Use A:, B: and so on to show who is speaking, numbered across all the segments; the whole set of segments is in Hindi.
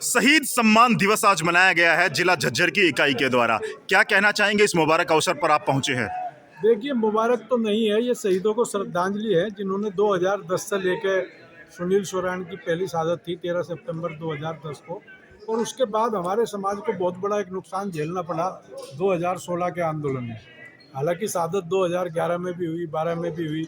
A: शहीद सम्मान दिवस आज मनाया गया है जिला झज्जर की इकाई के द्वारा। क्या कहना चाहेंगे, इस मुबारक अवसर पर आप पहुंचे हैं?
B: देखिए, मुबारक तो नहीं है, ये शहीदों को श्रद्धांजलि है जिन्होंने 2010 से लेकर सुनील सोरान की पहली शहादत थी 13 सितंबर 2010 को। और उसके बाद हमारे समाज को बहुत बड़ा एक नुकसान झेलना पड़ा 2016 के आंदोलन में। हालांकि शहादत 2011 में भी हुई, 12 में भी हुई,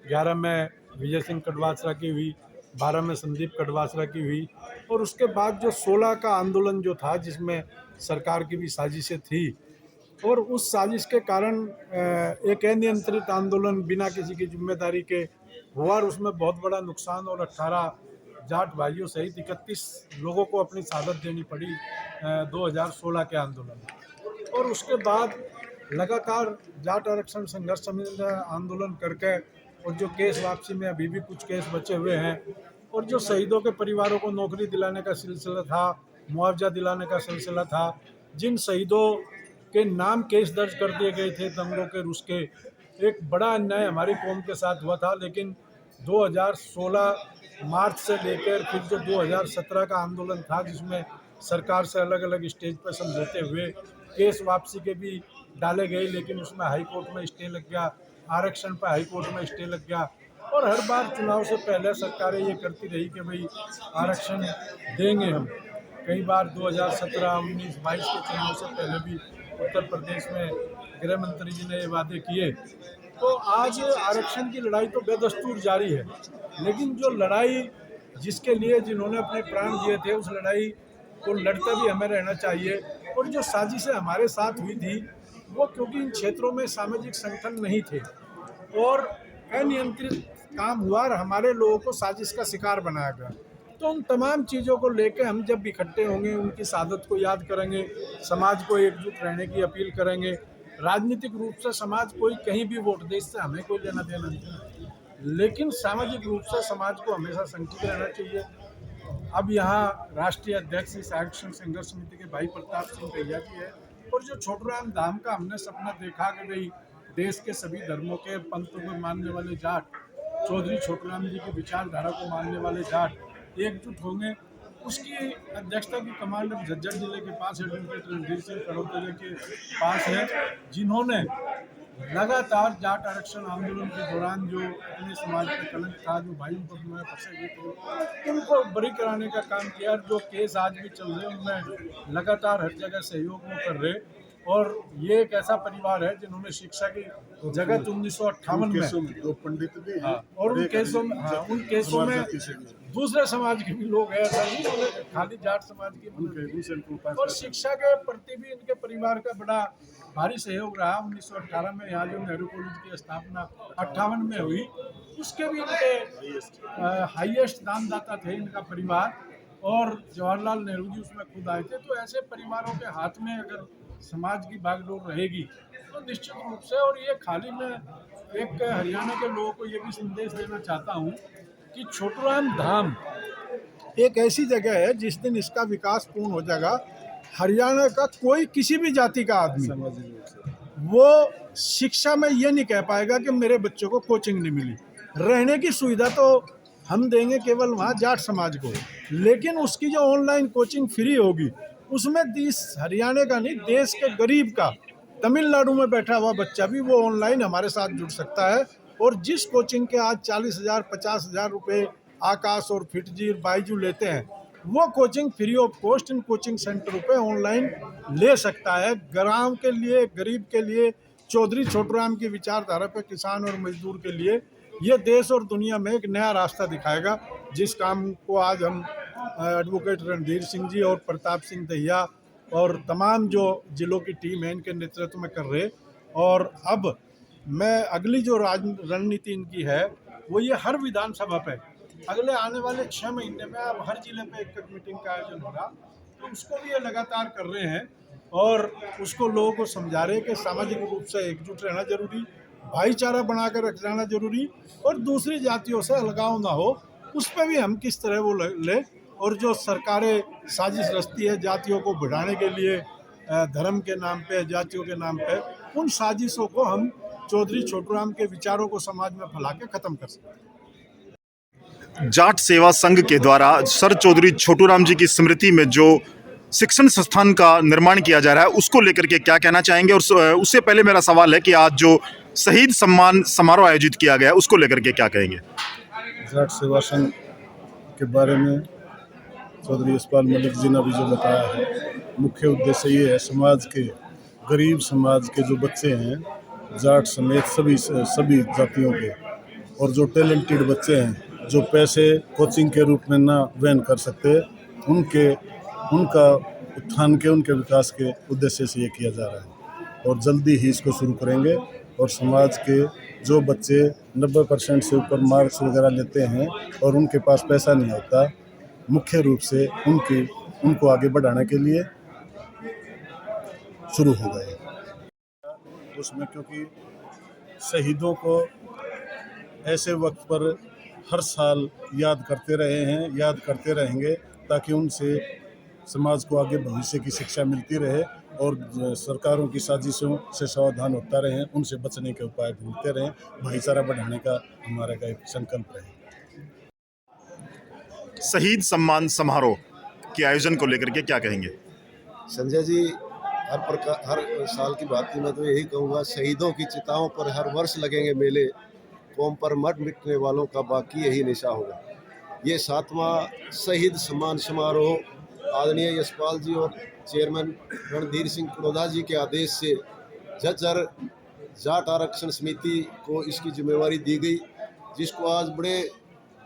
B: 11 में विजय सिंह कटवासरा की हुई, 12 में संदीप कटवासरा की हुई। और उसके बाद जो 16 का आंदोलन जो था, जिसमें सरकार की भी साजिशें थी, और उस साजिश के कारण एक अनियंत्रित आंदोलन बिना किसी की जिम्मेदारी के हुआ और उसमें बहुत बड़ा नुकसान, और 18 जाट भाइयों सहित 31 लोगों को अपनी शहादत देनी पड़ी 2016 के आंदोलन में। और उसके बाद लगातार जाट आरक्षण संघर्ष समिति ने आंदोलन करके, और जो केस वापसी में अभी भी कुछ केस बचे हुए हैं, और जो शहीदों के परिवारों को नौकरी दिलाने का सिलसिला था, मुआवजा दिलाने का सिलसिला था, जिन शहीदों के नाम केस दर्ज कर दिए गए थे दंगों के, रुस के, एक बड़ा अन्याय हमारी कौम के साथ हुआ था। लेकिन 2016 मार्च से लेकर फिर जो 2017 का आंदोलन था, जिसमें सरकार से अलग अलग स्टेज पर समझौते हुए केस वापसी के भी डाले गए, लेकिन उसमें हाई कोर्ट में स्टे लग गया, आरक्षण पर हाई कोर्ट में स्टे लग गया। और हर बार चुनाव से पहले सरकारें ये करती रही कि भाई आरक्षण देंगे हम। कई बार 2017, 19, 22 के चुनाव से पहले भी उत्तर प्रदेश में गृह मंत्री जी ने ये वादे किए। तो आज आरक्षण की लड़ाई तो बेदस्तूर जारी है, लेकिन जो लड़ाई जिसके लिए जिन्होंने अपने प्राण दिए थे, उस लड़ाई को लड़ते भी हमें रहना चाहिए। और जो साजिशें हमारे साथ हुई थी, वो क्योंकि इन क्षेत्रों में सामाजिक संगठन नहीं थे और अनियंत्रित काम हुआ और हमारे लोगों को साजिश का शिकार बनाया गया। तो उन तमाम चीज़ों को लेकर हम जब इकट्ठे होंगे, उनकी शहादत को याद करेंगे, समाज को एकजुट रहने की अपील करेंगे। राजनीतिक रूप से समाज कोई कहीं भी वोट दे, इससे हमें कोई लेना देना नहीं, लेकिन सामाजिक रूप से समाज को हमेशा संगठित रहना चाहिए। अब यहाँ राष्ट्रीय अध्यक्ष इस आरक्षण संघर्ष समिति के भाई प्रताप सिंह भैया जी है, और जो छोटूराम धाम का हमने सपना देखा कि भाई देश के सभी धर्मों के पंथों को मानने वाले जाट, चौधरी छोटूराम जी की विचारधारा को मानने वाले जाट एकजुट होंगे, उसकी अध्यक्षता की कमांड झज्जर जिले के पास एडवोकेट रणधीर सिंह कड़ोतरे के पास है, जिन्होंने लगातार जाट आरक्षण आंदोलन के दौरान जो अपने समाज पे कलंक था, जो भाई में फंसे हुए थे, उनको बरी कराने का काम किया। जो केस आज भी चल रहे हैं, उनमें लगातार हर जगह सहयोग वो कर रहे। और ये एक ऐसा परिवार है जिन्होंने शिक्षा की जगत 1958 में,
C: दो पंडित भी हैं,
B: हाँ, और उन केसों में दूसरे समाज के भी लोग हैं, ऐसा नहीं बोले खाली जाट समाज की। और शिक्षा के प्रति भी इनके परिवार का बड़ा भारी सहयोग रहा। 1918 में यहाँ जो नेहरू कॉलेज की स्थापना 58 में हुई, उसके भी इनके हाईएस्ट दानदाता थे इनका परिवार, और जवाहरलाल नेहरू जी उसमें खुद आए थे। तो ऐसे परिवारों के हाथ में अगर समाज की बागडोर रहेगी तो निश्चित रूप से, और ये खाली मैं एक हरियाणा के लोगों को ये भी संदेश देना चाहता हूँ कि छोटूराम धाम एक ऐसी जगह है जिस दिन इसका विकास पूर्ण हो जाएगा, हरियाणा का कोई किसी भी जाति का आदमी वो शिक्षा में ये नहीं कह पाएगा कि मेरे बच्चों को कोचिंग नहीं मिली। रहने की सुविधा तो हम देंगे केवल वहाँ जाट समाज को, लेकिन उसकी जो ऑनलाइन कोचिंग फ्री होगी, उसमें हरियाणा का नहीं, देश के गरीब का, तमिलनाडु में बैठा हुआ बच्चा भी वो ऑनलाइन हमारे साथ जुड़ सकता है। और जिस कोचिंग के आज 40,000 50,000 रुपये आकाश और फिटजी और बाइजू लेते हैं, वो coaching free of cost in coaching सेंटरों पे ऑनलाइन ले सकता है। गाँव के लिए, गरीब के लिए, चौधरी छोटूराम की विचारधारा पे किसान और मजदूर के लिए ये देश और दुनिया में एक नया रास्ता दिखाएगा, जिस काम को आज हम एडवोकेट रणधीर सिंह जी और प्रताप सिंह दहिया और तमाम जो जिलों की टीम है इनके नेतृत्व में कर रहे। और अब मैं अगली जो रणनीति इनकी है, वो ये हर विधानसभा पे अगले आने वाले 6 महीने में अब हर जिले पे एक मीटिंग का आयोजन होगा, तो उसको भी ये लगातार कर रहे हैं और उसको लोगों को समझा रहे हैं कि सामाजिक रूप से एकजुट रहना जरूरी, भाईचारा बनाकर रख जाना जरूरी, और दूसरी जातियों से अलगाव ना हो, उस पर भी हम किस तरह वो ले। और जो सरकारें साजिश रचती है जातियों को बढ़ाने के लिए, धर्म के नाम पे, जातियों के नाम पे, उन साजिशों को हम चौधरी छोटूराम के विचारों को समाज में फैला के ख़त्म कर सकते हैं।
A: जाट सेवा संघ के द्वारा सर चौधरी छोटूराम जी की स्मृति में जो शिक्षण संस्थान का निर्माण किया जा रहा है उसको लेकर के क्या कहना चाहेंगे? और उससे पहले मेरा सवाल है कि आज जो शहीद सम्मान समारोह आयोजित किया गया है उसको लेकर के क्या कहेंगे?
C: जाट सेवा संघ के बारे में चौधरी यशपाल मलिक जी ने भी जो बताया है, मुख्य उद्देश्य ये है समाज के गरीब समाज के जो बच्चे हैं जाट समेत सभी जातियों के, और जो टैलेंटेड बच्चे हैं जो पैसे कोचिंग के रूप में ना वहन कर सकते, उनका उत्थान के उनके विकास के उद्देश्य से ये किया जा रहा है। और जल्दी ही इसको शुरू करेंगे। और समाज के जो बच्चे 90% से ऊपर मार्क्स वगैरह लेते हैं और उनके पास पैसा नहीं होता, मुख्य रूप से उनको आगे बढ़ाने के लिए शुरू हो गए उसमें, क्योंकि शहीदों को ऐसे वक्त पर हर साल याद करते रहेंगे ताकि उनसे समाज को आगे भविष्य की शिक्षा मिलती रहे और सरकारों की साजिशों से सावधान होता रहें, उनसे बचने के उपाय ढूंढते रहें। भाईचारा बढ़ाने का हमारा का एक संकल्प है।
A: शहीद सम्मान समारोह के आयोजन को लेकर के क्या कहेंगे?
D: संजय जी, हर साल की बात मैं तो यही कहूँगा, शहीदों की चिताओं पर हर वर्ष लगेंगे मेले, कौम पर मर मिटने वालों का बाकी यही निशा होगा। ये 7वां शहीद सम्मान समारोह आदरणीय यशपाल जी और चेयरमैन रणधीर सिंह कुड़ोदा जी के आदेश से झज्जर जाट आरक्षण समिति को इसकी जिम्मेवारी दी गई, जिसको आज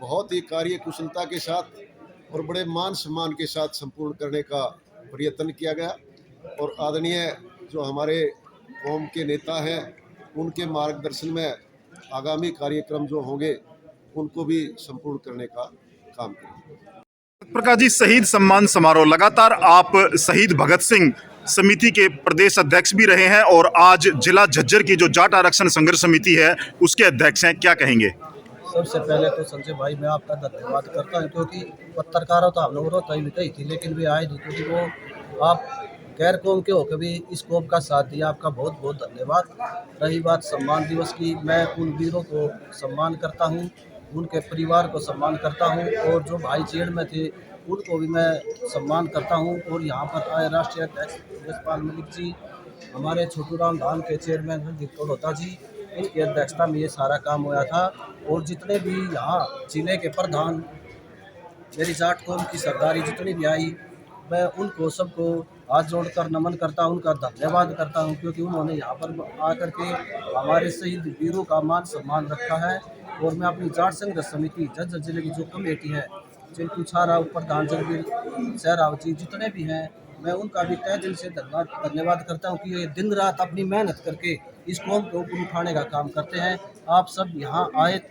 D: बहुत ही कार्य कुशलता के साथ और बड़े मान सम्मान के साथ संपूर्ण करने का प्रयत्न किया गया। और आदरणीय जो हमारे कौम के नेता हैं उनके मार्गदर्शन में आगामी कार्यक्रम जो होंगे उनको भी संपूर्ण करने का काम करेंगे।
A: प्रकाश जी, शहीद सम्मान समारोह, लगातार आप शहीद भगत सिंह समिति के प्रदेश अध्यक्ष भी रहे हैं और आज जिला झज्जर की जो जाट आरक्षण संघर्ष समिति है उसके अध्यक्ष हैं, क्या कहेंगे?
E: सबसे पहले तो संजय भाई मैं आपका धन्यवाद करता हूं, क्योंकि पत्रकारों तो हम लोगों ने तय थी लेकिन भी आए नहीं, क्योंकि वो आप गैर कौम के होकर भी इस कौम का साथ दिया, आपका बहुत बहुत धन्यवाद। रही बात सम्मान दिवस की, मैं उन वीरों को सम्मान करता हूं, उनके परिवार को सम्मान करता हूं और जो भाई जेल में थे उनको भी मैं सम्मान करता हूं। और यहाँ पर आए राष्ट्रीय अध्यक्ष यशपाल मलिक जी, हमारे छोटूराम धाम के चेयरमैन रणधीर कुड़ोदा जी, इनकी अध्यक्षता में ये सारा काम हुआ था। और जितने भी यहाँ जिले के प्रधान, मेरी जाट कौम की सरदारी जितनी भी आई, मैं उनको सबको हाथ जोड़कर नमन करता हूँ, उनका धन्यवाद करता हूँ, क्योंकि उन्होंने यहाँ पर आकर के हमारे शहीद वीरों का मान सम्मान रखा है। और मैं अपनी जाट संघर्ष समिति झज्जर जिले की जो कमेटी है, चिंटू छाराव, प्रधान जगबीर सहराव जी, जितने भी हैं, मैं उनका भी तहे दिल से धन्यवाद करता हूँ कि ये दिन रात अपनी मेहनत करके इस कौम को ऊपर उठाने का काम करते हैं। आप सब यहाँ आए,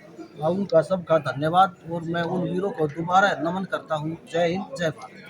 E: उनका सबका धन्यवाद और मैं उन वीरों को दोबारा नमन करता हूँ। जय हिंद, जय भारत।